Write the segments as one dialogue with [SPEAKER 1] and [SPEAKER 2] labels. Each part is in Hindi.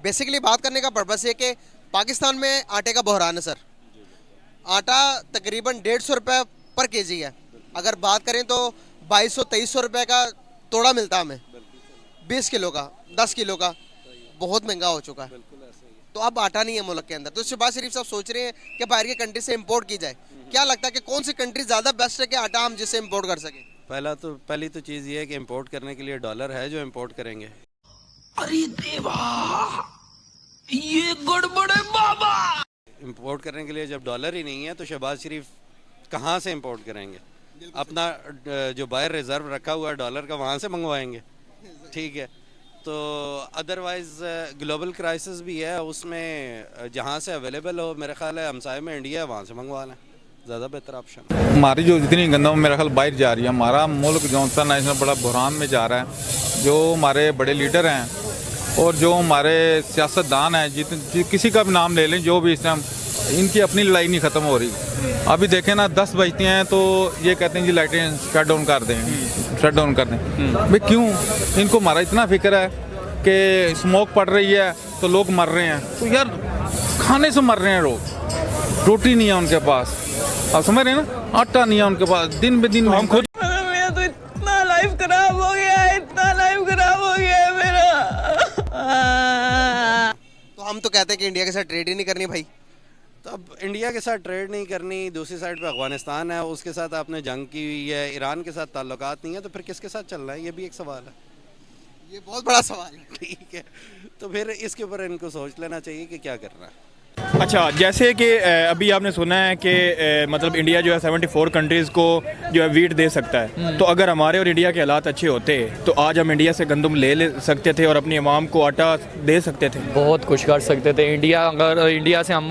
[SPEAKER 1] बेसिकली बात करने का पर्पस है कि पाकिस्तान में आटे का बहरान है सर। आटा तकरीबन 150 रुपये पर केजी है। अगर बात करें तो 2200-2300 रुपये का तोड़ा मिलता है हमें 20 किलो का, 10 किलो का, बहुत महंगा हो चुका है। तो अब आटा नहीं है मुल्क के अंदर, तो शहबाज शरीफ साहब सोच रहे हैं कि बाहर की कंट्री से इंपोर्ट की जाए। क्या लगता है कि कौन सी कंट्री ज़्यादा बेस्ट है कि आटा हम जिससे इंपोर्ट कर सकें?
[SPEAKER 2] पहली तो चीज़ ये है कि इंपोर्ट करने के लिए डॉलर है जो इंपोर्ट करेंगे।
[SPEAKER 3] अरे देवा, ये गड़बड़ है बाबा।
[SPEAKER 2] इंपोर्ट करने के लिए जब डॉलर ही नहीं है तो शहबाज शरीफ कहाँ से इंपोर्ट करेंगे? अपना जो बायर रिजर्व रखा हुआ है डॉलर का वहाँ से मंगवाएंगे। ठीक है, तो अदरवाइज़ ग्लोबल क्राइसिस भी है, उसमें जहाँ से अवेलेबल हो, मेरे ख्याल है हमसाये में इंडिया है, वहाँ से मंगवा लें, ज़्यादा बेहतर ऑप्शन।
[SPEAKER 4] हमारी जो जितनी गंदम मेरा ख्याल बाहर जा रही है, हमारा मुल्क जो सा नेशनल बड़ा बुहरान में जा रहा है। जो हमारे बड़े लीडर हैं और जो हमारे सियासतदान हैं, जितने किसी का भी नाम ले लें, जो भी इस टाइम इनकी अपनी लड़ाई नहीं ख़त्म हो रही। अभी देखें ना, 10 बजते हैं तो ये कहते हैं जी लाइटें शट डाउन कर दें। भाई क्यों? इनको हमारा इतना फिक्र है कि स्मोक पड़ रही है तो लोग मर रहे हैं। तो यार खाने से मर रहे हैं लोग, रोटी नहीं है उनके पास, आप समझ रहे हैं ना, आटा नहीं है उनके पास। दिन ब दिन हम खुद
[SPEAKER 3] मेरा तो इतना लाइफ खराब हो गया है, इतना लाइफ खराब हो गया है मेरा।
[SPEAKER 1] तो हम तो कहते हैं कि इंडिया के साथ ट्रेड ही नहीं करनी भाई।
[SPEAKER 2] तो अब इंडिया के साथ ट्रेड नहीं करनी, दूसरी साइड पे अफगानिस्तान है, उसके साथ आपने जंग की हुई है, ईरान के साथ ताल्लुकात नहीं है, तो फिर किसके साथ चल रहा है? ये भी एक सवाल है।
[SPEAKER 1] ये बहुत बड़ा सवाल है।
[SPEAKER 2] ठीक है, तो फिर इसके ऊपर इनको सोच लेना चाहिए कि क्या करना है।
[SPEAKER 5] अच्छा, जैसे कि अभी आपने सुना है कि मतलब इंडिया जो है 74 कंट्रीज़ को जो है वीट दे सकता है। तो अगर हमारे और इंडिया के हालात अच्छे होते तो आज हम इंडिया से गंदम ले सकते थे और अपनी आवाम को आटा दे सकते थे।
[SPEAKER 6] बहुत कुछ कर सकते थे। अगर इंडिया से हम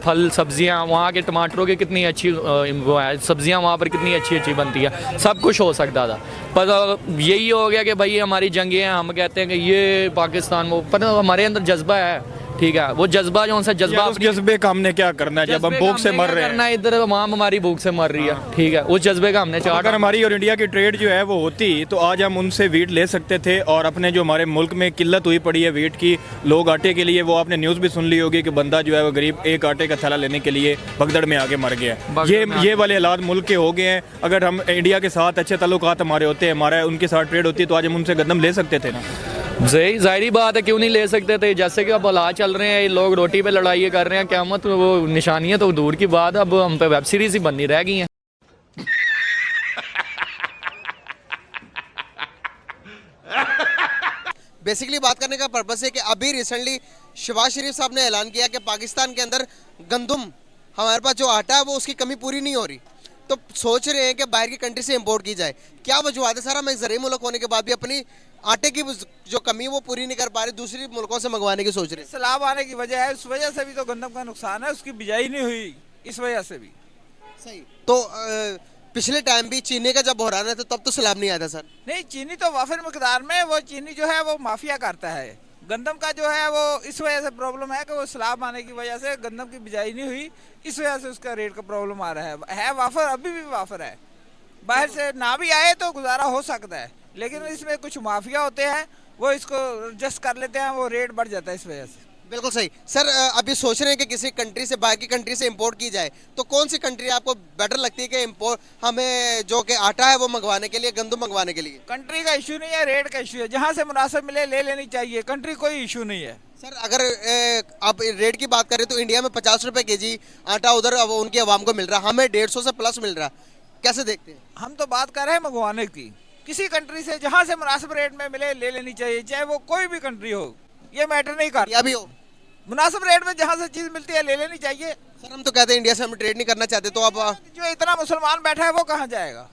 [SPEAKER 6] फल सब्जियां, वहाँ के टमाटरों की कितनी अच्छी वो है, सब्जियां वहाँ पर कितनी अच्छी अच्छी बनती है, सब कुछ हो सकता था। पर यही हो गया कि भाई हमारी जंगें हैं, हम कहते हैं कि ये पाकिस्तान वो, पर हमारे अंदर जज्बा है। ठीक है, वो जज्बा जो सा जज्बा,
[SPEAKER 5] उस जज्बे का हमने क्या करना है जब हम भूख से मर रहे हैं?
[SPEAKER 6] इधर आवाम हमारी भूख से मर रही है। ठीक है, उस जज्बे का हमने
[SPEAKER 5] अगर हमारी और इंडिया की ट्रेड जो है वो होती तो आज हम उनसे वीट ले सकते थे। और अपने जो हमारे मुल्क में किल्लत हुई पड़ी है वीट की, लोग आटे के लिए, वो आपने न्यूज़ भी सुन ली होगी कि बंदा जो है वो गरीब एक आटे का थैला लेने के लिए भगदड़ में आके मर गया। ये वाले हालात मुल्क के हो गए हैं। अगर हम इंडिया के साथ अच्छे ताल्लुकात हमारे होते, हमारा उनके साथ ट्रेड होती, तो आज हम उनसे गंदम ले सकते थे ना।
[SPEAKER 6] जाहिर बात है, क्यों नहीं ले सकते थे? जैसे कि अब हालात चल रहे हैं, लोग रोटी पे लड़ाई कर रहे हैं, क़यामत वो निशानियां तो दूर की बात, अब हम पे वेब सीरीज ही बननी रह गई हैं।
[SPEAKER 1] बेसिकली बात करने का पर्पस है कि अभी रिसेंटली शहबाज शरीफ साहब ने ऐलान किया कि पाकिस्तान के अंदर गंदम, हमारे पास जो आटा है वो उसकी कमी पूरी नहीं हो रही, तो सोच रहे हैं कि बाहर की कंट्री से इंपोर्ट की जाए। क्या वजूहत है सर? हम एक ज़रूरी मुल्क होने के बाद भी अपनी आटे की जो कमी वो पूरी नहीं कर पा रहे, दूसरी मुल्कों से मंगवाने की सोच रहे हैं।
[SPEAKER 7] सैलाब आने की वजह है, उस वजह से भी तो गंदम का नुकसान है, उसकी बिजाई नहीं हुई, इस वजह से भी।
[SPEAKER 1] सही। तो पिछले टाइम भी चीनी का जब बहरान है तो तब तो सैलाब नहीं आया था सर?
[SPEAKER 7] नहीं, चीनी तो वाफिर मकदार में, वो चीनी जो है वो माफिया करता है। गंदम का जो है वो इस वजह से प्रॉब्लम है कि वो सैलाब आने की वजह से गंदम की बिजाई नहीं हुई, इस वजह से उसका रेट का प्रॉब्लम आ रहा है वाफर, अभी भी वाफर है। बाहर से ना भी आए तो गुजारा हो सकता है, लेकिन इसमें कुछ माफिया होते हैं, वो इसको एडजस्ट कर लेते हैं, वो रेट बढ़ जाता है इस वजह से।
[SPEAKER 1] बिल्कुल सही सर। अभी सोच रहे हैं कि किसी कंट्री से, बाहर की कंट्री से इंपोर्ट की जाए, तो कौन सी कंट्री आपको बेटर लगती है कि इंपोर्ट हमें जो कि आटा है वो मंगवाने के लिए, गंदम मंगवाने के लिए?
[SPEAKER 7] कंट्री का इशू नहीं है, रेट का इशू है, जहाँ से मुनासिब मिले ले लेनी चाहिए, कंट्री कोई इशू नहीं है।
[SPEAKER 1] सर अगर आप रेट की बात करें तो इंडिया में 50 रुपए केजी आटा उधर अब उनकी आवाम को मिल रहा है, हमें 150 से प्लस मिल रहा, कैसे देखते हैं?
[SPEAKER 7] हम तो बात कर रहे हैं मंगवाने की, किसी कंट्री से जहाँ से मुनासिब रेट में मिले ले लेनी चाहिए, चाहे वो कोई भी कंट्री हो, ये मैटर नहीं करता।
[SPEAKER 1] भी हो
[SPEAKER 7] मुनासिब रेट में जहाँ से चीज़ मिलती है ले लेनी चाहिए।
[SPEAKER 1] सर हम तो कहते हैं इंडिया से हम ट्रेड नहीं करना चाहते, तो अब
[SPEAKER 7] जो इतना मुसलमान बैठा है वो कहाँ जाएगा?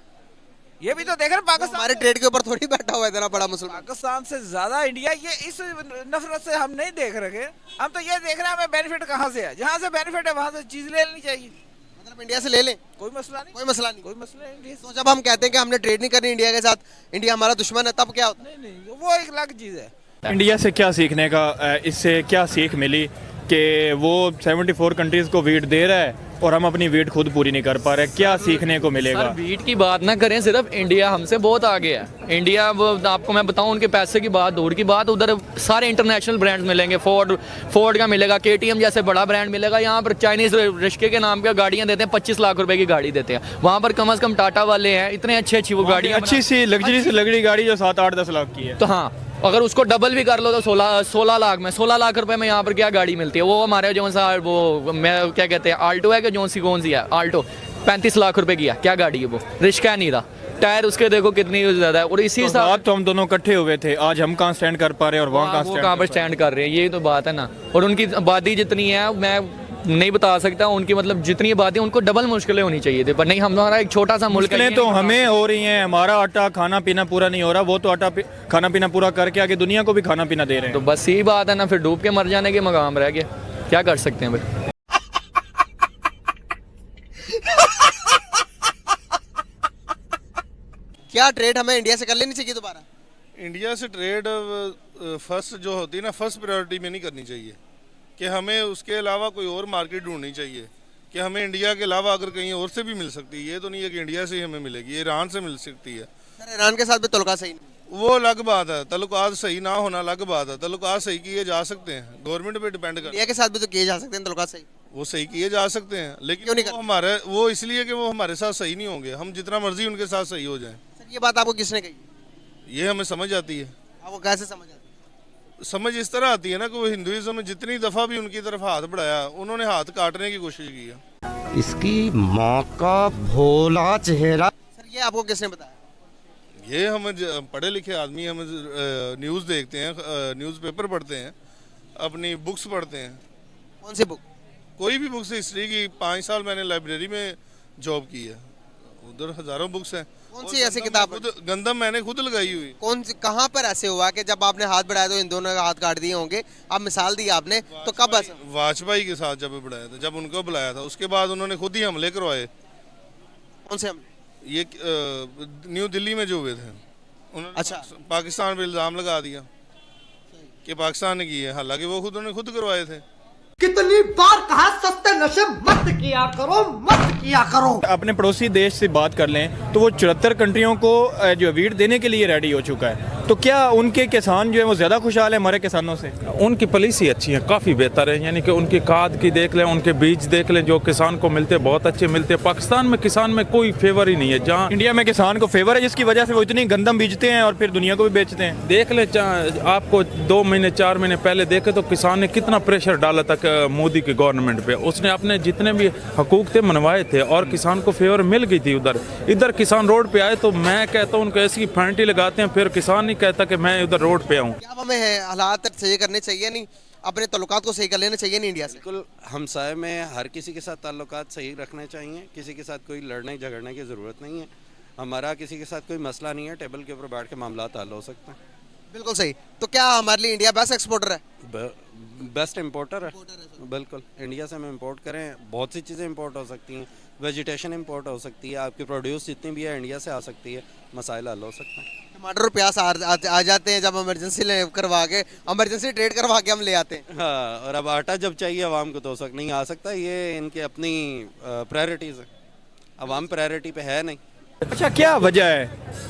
[SPEAKER 7] ये भी तो देख रहे हैं, पाकिस्तान
[SPEAKER 1] हमारे ट्रेड के ऊपर थोड़ी बैठा हुआ है इतना बड़ा मुसलमान।
[SPEAKER 7] पाकिस्तान से ज्यादा इंडिया, ये इस नफरत से हम नहीं देख रहे, हम तो ये देख रहे हैं हमें बेनिफिट कहाँ से है, जहाँ से बेनिफिट है वहाँ से चीज़ ले लेनी चाहिए।
[SPEAKER 1] मतलब इंडिया से ले लें,
[SPEAKER 7] कोई मसला नहीं,
[SPEAKER 1] कोई मसला नहीं,
[SPEAKER 7] कोई मसला नहीं।
[SPEAKER 1] तो जब हम कहते हैं कि हमने ट्रेड नहीं करनी इंडिया के साथ, इंडिया हमारा दुश्मन है, तब क्या होता है?
[SPEAKER 7] नहीं, वो एक अलग चीज़ है।
[SPEAKER 5] इंडिया से क्या सीखने का, इससे क्या सीख मिली कि वो 74 कंट्रीज़ को वीट दे रहा है और हम अपनी वेट खुद पूरी नहीं कर पा रहे, क्या सीखने को मिलेगा?
[SPEAKER 6] सर वीट की बात ना करें, सिर्फ इंडिया हमसे बहुत आगे है। इंडिया वो आपको मैं बताऊं, उनके पैसे की बात, दूर की बात, उधर सारे इंटरनेशनल ब्रांड्स मिलेंगे, फोर्ड का मिलेगा, KTM जैसे बड़ा ब्रांड मिलेगा। यहाँ पर चाइनीज रिश्के के नाम पे गाड़ियाँ देते हैं, 25 लाख रुपए की गाड़ी देते हैं। वहाँ पर कम से कम टाटा वाले हैं, इतने अच्छी वो गाड़ियाँ,
[SPEAKER 5] अच्छी सी लग्जरी से लग्जरी गाड़ी जो 7-8-10 लाख की है।
[SPEAKER 6] तो हाँ, अगर उसको डबल भी कर लो तो 16 लाख में, 16 लाख रुपए में यहाँ पर क्या गाड़ी मिलती है? वो हमारे जो सा वो मैं क्या कहते हैं, आल्टो है कि कौन सी है आल्टो, 35 लाख रुपए की है। क्या गाड़ी है वो? रिश्का नहीं था, टायर उसके देखो कितनी ज्यादा है। और इसी हिसाब
[SPEAKER 5] तो हम दोनों इकट्ठे हुए थे, आज हम कहाँ स्टैंड कर पा रहे हैं और वहाँ
[SPEAKER 6] कहाँ पर स्टैंड कर रहे हैं, ये तो बात है ना। और उनकी आबादी जितनी है मैं नहीं बता सकता, उनकी मतलब जितनी आबादी, उनको डबल मुश्किलें होनी चाहिए थी, पर नहीं, हमारा एक छोटा सा मुल्क है।
[SPEAKER 5] तो हमें हो रही हैं, हमारा आटा खाना पीना पूरा नहीं हो रहा, वो तो आटा खाना पीना पूरा करके आगे दुनिया को भी खाना पीना दे रहे हैं।
[SPEAKER 6] तो बस यही बात है ना, फिर डूब के मर जाने के मकाम रह गए, क्या कर सकते हैं फिर।
[SPEAKER 1] क्या ट्रेड हमें इंडिया से कर लेनी चाहिए दोबारा?
[SPEAKER 8] इंडिया से ट्रेड फर्स्ट जो होती है ना, फर्स्ट प्रायोरिटी में नहीं करनी चाहिए, कि हमें उसके अलावा कोई और मार्केट ढूंढनी चाहिए, कि हमें इंडिया के अलावा अगर कहीं और से भी मिल सकती है। ये तो नहीं है कि इंडिया से ही हमें मिलेगी, ईरान से मिल सकती है।
[SPEAKER 1] सर ईरान के साथ भी तल्लुकात सही नहीं,
[SPEAKER 8] वो अलग बात है, तल्लुकात सही ना होना अलग बात है। तल्लुकात सही किए जा सकते हैं, गवर्नमेंट पे डिपेंड कर।
[SPEAKER 1] इंडिया के साथ भी तो किए जा सकते हैं तल्लुकात सही,
[SPEAKER 8] वो सही किए जा सकते हैं, लेकिन
[SPEAKER 1] क्यों नहीं
[SPEAKER 8] वो हमारे, वो इसलिए कि वो हमारे साथ सही नहीं होंगे, हम जितना मर्जी उनके साथ सही हो जाएं।
[SPEAKER 1] सर ये बात आपको किसने कही?
[SPEAKER 8] ये हमें समझ आती है।
[SPEAKER 1] आपको कैसे समझ आती है?
[SPEAKER 8] समझ इस तरह आती है ना कि वो हिंदुइज्म में जितनी दफ़ा भी उनकी तरफ हाथ बढ़ाया, उन्होंने हाथ काटने की कोशिश की है।
[SPEAKER 9] इसकी माँ का भोला चेहरा।
[SPEAKER 1] सर ये आपको किसने बताया?
[SPEAKER 8] ये हम पढ़े लिखे आदमी, हम न्यूज़ देखते हैं, न्यूज़पेपर पढ़ते हैं, अपनी बुक्स पढ़ते हैं।
[SPEAKER 1] कौन सी बुक?
[SPEAKER 8] कोई भी बुक्स, हिस्ट्री की। 5 साल मैंने लाइब्रेरी में जॉब की है, उधर हज़ारों बुक्स हैं।
[SPEAKER 1] कौन सी ऐसी किताब?
[SPEAKER 8] गंदम मैंने खुद लगाई हुई।
[SPEAKER 1] कौन सी, कहाँ पर ऐसे हुआ कि जब आपने हाथ बढ़ाया तो इन दोनों का हाथ काट दिए होंगे? आप मिसाल दी आपने, तो कब ऐसा?
[SPEAKER 8] वाजपेयी के साथ जब बुलाया था, जब उनको बुलाया था, उसके बाद उन्होंने खुद ही हमले करवाए।
[SPEAKER 1] कौन से हमले?
[SPEAKER 8] ये न्यू दिल्ली में जो हुए थे, उन्होंने
[SPEAKER 1] अच्छा।
[SPEAKER 8] पाकिस्तान पे इल्ज़ाम लगा दिया कि पाकिस्तान ने किए, हालांकि वो उन्होंने खुद करवाए थे।
[SPEAKER 9] कितनी बार कहा सस्ते नशे मत किया करो, मत किया करो।
[SPEAKER 5] अपने पड़ोसी देश से बात कर लें तो वो 74 कंट्रियों को जो वीट देने के लिए रेडी हो चुका है। तो क्या उनके किसान जो है वो ज़्यादा खुशहाल है हमारे किसानों से?
[SPEAKER 10] उनकी पॉलिसी अच्छी है, काफ़ी बेहतर है। यानी कि उनकी खाद की देख लें, उनके बीज देख लें, जो किसान को मिलते हैं बहुत अच्छे मिलते हैं। पाकिस्तान में किसान में कोई फेवर ही नहीं है, जहाँ
[SPEAKER 5] इंडिया में किसान को फेवर है, जिसकी वजह से वो इतनी गंदम बेचते हैं और फिर दुनिया को भी बेचते हैं।
[SPEAKER 10] देख लें, आपको 2 महीने 4 महीने पहले देखे तो किसान ने कितना प्रेशर डाला था मोदी की गवर्नमेंट पे। उसने अपने जितने भी हकूक थे मनवाए थे और किसान को फेवर मिल गई थी। इधर किसान रोड पे आए तो मैं कहता हूँ उनको ऐसी फांटी लगाते हैं, फिर किसान नहीं कहता कि मैं उधर रोड पे आऊँ।
[SPEAKER 1] क्या हमें हालात सही करने चाहिए, नहीं अपने तल्लुकात को सही कर लेने चाहिए नहीं इंडिया से?
[SPEAKER 2] बिल्कुल, हमसाये में हर किसी के साथ ताल्लुकात सही रखने चाहिए, किसी के साथ कोई लड़ने झगड़ने की ज़रूरत नहीं है। हमारा किसी के साथ कोई मसला नहीं है, टेबल के ऊपर बैठ के मामला हल हो सकते हैं।
[SPEAKER 1] बिल्कुल सही। तो क्या हमारे लिए इंडिया बेस्ट एक्सपोर्टर है?
[SPEAKER 2] बेस्ट इम्पोर्टर है, बिल्कुल। इंडिया से हम इंपोर्ट करें, बहुत सी चीज़ें इंपोर्ट हो सकती हैं, वेजिटेशन इंपोर्ट हो सकती है, आपकी प्रोड्यूस जितनी भी है इंडिया से आ सकती है, मसाइल हल हो सकते हैं।
[SPEAKER 1] टमाटर और प्याज आ जाते हैं जब इमरजेंसी करवा के, इमरजेंसी ट्रेड करवा के हम ले आते हैं।
[SPEAKER 2] हाँ, और अब आटा जब चाहिए आवाम को तो नहीं आ सकता। ये इनकी अपनी प्रायोरिटीज़ है, आवाम प्रायोरिटी पे है नहीं।
[SPEAKER 5] अच्छा, क्या वजह है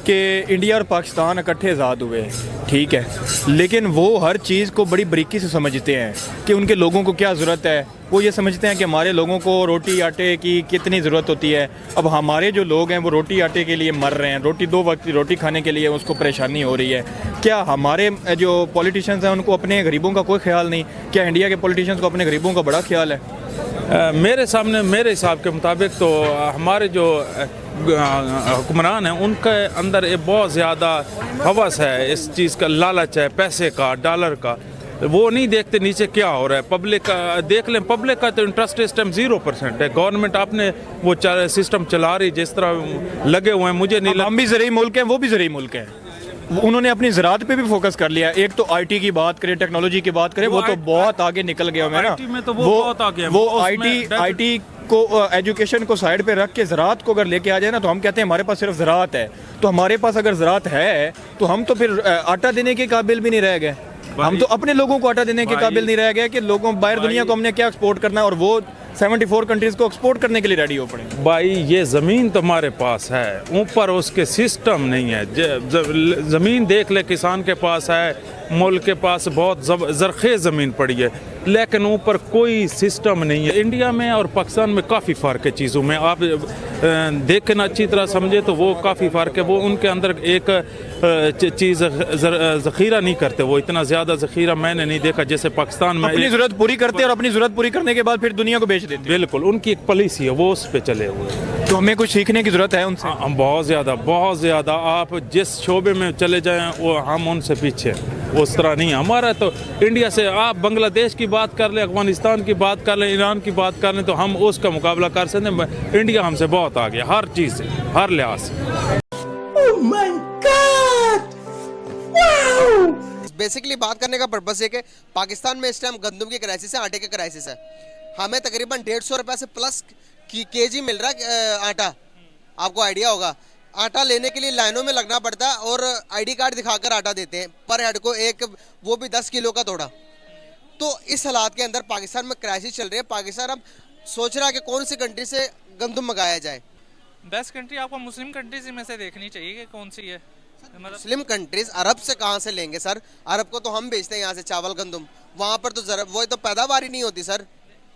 [SPEAKER 5] कि इंडिया और पाकिस्तान इकट्ठे आज़ाद हुए? ठीक है, लेकिन वो हर चीज़ को बड़ी बारीकी से समझते हैं कि उनके लोगों को क्या ज़रूरत है। वो ये समझते हैं कि हमारे लोगों को रोटी आटे की कितनी ज़रूरत होती है। अब हमारे जो लोग हैं वो रोटी आटे के लिए मर रहे हैं, रोटी 2 वक्त की रोटी खाने के लिए उसको परेशानी हो रही है। क्या हमारे जो पॉलिटिशियंस हैं उनको अपने गरीबों का कोई ख्याल नहीं? क्या इंडिया के पॉलिटिशियंस को अपने गरीबों का बड़ा ख्याल है?
[SPEAKER 10] मेरे हिसाब के मुताबिक तो हमारे जो हुक्मरान हैं उनके अंदर ये बहुत ज़्यादा हवस है, इस चीज़ का लालच है, पैसे का, डॉलर का। वो नहीं देखते नीचे क्या हो रहा है। पब्लिक का देख लें, पब्लिक का तो इंटरेस्ट इस टाइम 0% है। गवर्नमेंट आपने वो सिस्टम चला रही जिस तरह लगे हुए हैं, मुझे नहीं लगता।
[SPEAKER 5] हम भी ज़रूरी मुल्क हैं, वो भी ज़रूरी मुल्क हैं। उन्होंने अपनी ज़राअत पे भी फोकस कर लिया। एक तो आईटी की बात करें, टेक्नोलॉजी की बात करें, वो तो बहुत आगे निकल गया है ना। वो आईटी को एजुकेशन को साइड पे रख के ज़राअत को अगर लेके आ जाए ना, तो हम कहते हैं हमारे पास सिर्फ ज़राअत है। तो हमारे पास अगर ज़राअत है तो हम तो फिर आटा देने के काबिल भी नहीं रह गए। हम तो अपने लोगों को आटा देने के काबिल नहीं रह गए कि लोगों बाहर दुनिया को हमने क्या एक्सपोर्ट करना है। और वो 74 कंट्रीज़ को एक्सपोर्ट करने के लिए रेडी हो पड़े।
[SPEAKER 10] भाई ये ज़मीन तुम्हारे पास है, ऊपर उसके सिस्टम नहीं है। ज़मीन देख ले, किसान के पास है, मुल्क के पास बहुत ज़रख़ेज़ ज़मीन पड़ी है, लेकिन ऊपर कोई सिस्टम नहीं है। इंडिया में और पाकिस्तान में काफ़ी फ़र्क है चीज़ों में। आप देखें ना, अच्छी तरह समझे तो वो काफ़ी फ़र्क है। वो उनके अंदर एक चीज़ ज़ख़ीरा नहीं करते, वो इतना ज़्यादा ज़ख़ीरा मैंने नहीं देखा जैसे पाकिस्तान में।
[SPEAKER 5] अपनी ज़रूरत पूरी करते हैं और अपनी ज़रूरत पूरी करने के बाद फिर दुनिया को बेच देते हैं।
[SPEAKER 10] बिल्कुल, उनकी एक पॉलिसी है, वो उस पर चले हुए हैं।
[SPEAKER 5] तो हमें कुछ सीखने की ज़रूरत है उनसे।
[SPEAKER 10] बहुत ज़्यादा। आप जिस शोबे में चले जाएं वो हम उनसे पीछे, उस तरह नहीं। हमारा तो इंडिया से, आप बांग्लादेश की बात कर लें, अफगानिस्तान की बात कर लें, ईरान की बात कर लें, तो हम उसका मुकाबला कर सकते हैं। इंडिया हमसे बहुत आगे, हर चीज़ से, हर लिहाज से।
[SPEAKER 1] बेसिकली बात करने का पर्पस है कि पाकिस्तान में इस टाइम गंदम की क्राइसिस है, आटे की क्राइसिस है। हमें तकरीबन 150 रुपये से प्लस केजी मिल रहा है आटा। आपको आइडिया होगा, आटा लेने के लिए लाइनों में लगना पड़ता है और आईडी कार्ड दिखाकर आटा देते हैं पर हेड को, एक वो भी 10 किलो का तोड़ा। तो इस हालात के अंदर पाकिस्तान में क्राइसिस चल रही है। पाकिस्तान अब सोच रहा है कि कौन सी कंट्री से गंदम मंगाया जाए।
[SPEAKER 11] बेस्ट कंट्री आपको मुस्लिम कंट्रीज में से देखनी चाहिए कि कौन सी है।
[SPEAKER 1] मुस्लिम कंट्रीज अरब से कहाँ से लेंगे सर? अरब को तो हम बेचते हैं यहाँ से चावल गंदम, वहाँ पर तो जरा वो तो पैदावार ही नहीं होती सर।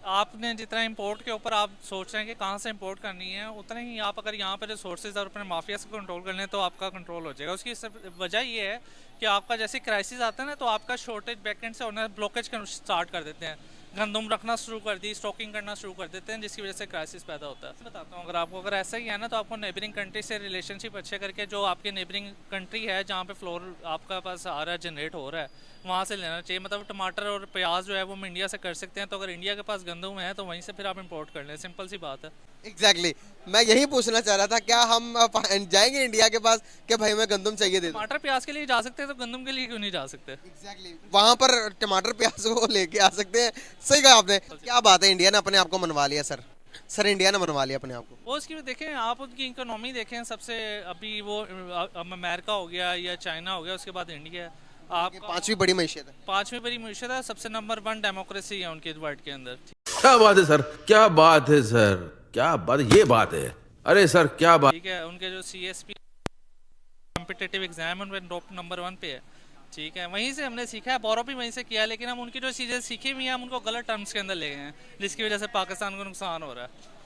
[SPEAKER 11] आपने जितना इंपोर्ट के ऊपर आप सोच रहे हैं कि कहाँ से इंपोर्ट करनी है, उतना ही आप अगर यहाँ पर रिसोर्सेज और अपने माफिया से कंट्रोल कर लें तो आपका कंट्रोल हो जाएगा। उसकी वजह ये है कि आपका जैसे क्राइसिस आता है ना, तो आपका शॉर्टेज बैकएंड से होना, ब्लॉकेज स्टार्ट कर देते हैं, गंदम रखना शुरू कर दी, स्टॉकिंग करना शुरू कर देते हैं, जिसकी वजह से क्राइसिस पैदा होता है। बताता हूँ, अगर ऐसा ही है ना, तो आपको नेबरिंग कंट्री से रिलेशनशिप अच्छे करके, जो आपके नेबरिंग कंट्री है जहाँ पे फ्लोर आपका पास आ रहा है, जनरेट हो रहा है, वहाँ से लेना चाहिए। मतलब टमाटर और प्याज जो है वो हम इंडिया से कर सकते हैं, तो अगर इंडिया के पास गंदम है तो वहीं से फिर आप इंपोर्ट कर लें, सिंपल सी बात है।
[SPEAKER 1] एग्जैक्टली मैं यही पूछना चाह रहा था, क्या हम जाएंगे इंडिया के पास कि भाई हमें गंदम चाहिए दे दो?
[SPEAKER 11] टमाटर प्याज के लिए जा सकते हैं तो गंदम के लिए क्यों नहीं जा सकते?
[SPEAKER 1] एग्जैक्टली वहाँ पर टमाटर प्याज को लेके आ सकते हैं। सही कहा आपने। क्या बात है, इंडिया ने अपने आप को मनवा लिया सर इंडिया ने मनवा लिया अपने आप को।
[SPEAKER 11] वो उसकी देखें, आप उनकी इकोनॉमी देखें, सबसे अभी वो अमेरिका हो गया या चाइना हो गया, उसके बाद इंडिया है। आप
[SPEAKER 1] पांचवी बड़ी मैशियत है,
[SPEAKER 11] पांचवी बड़ी मैशियत है, सबसे नंबर 1 डेमोक्रेसी है उनके वर्ल्ड के अंदर।
[SPEAKER 12] क्या बात है सर, क्या बात है सर, क्या बात, ये बात है। अरे सर क्या बात।
[SPEAKER 11] ठीक है, उनके जो CSP कॉम्पिटिटिव एग्जाम उनमें टॉप नंबर 1 पे है। ठीक है, वहीं से हमने सीखा है, बोरो भी वहीं से किया है, लेकिन हम उनकी जो चीज़ें सीखी हुई हैं हम उनको गलत टर्म्स के अंदर ले गए हैं, जिसकी वजह से पाकिस्तान को नुकसान हो रहा है।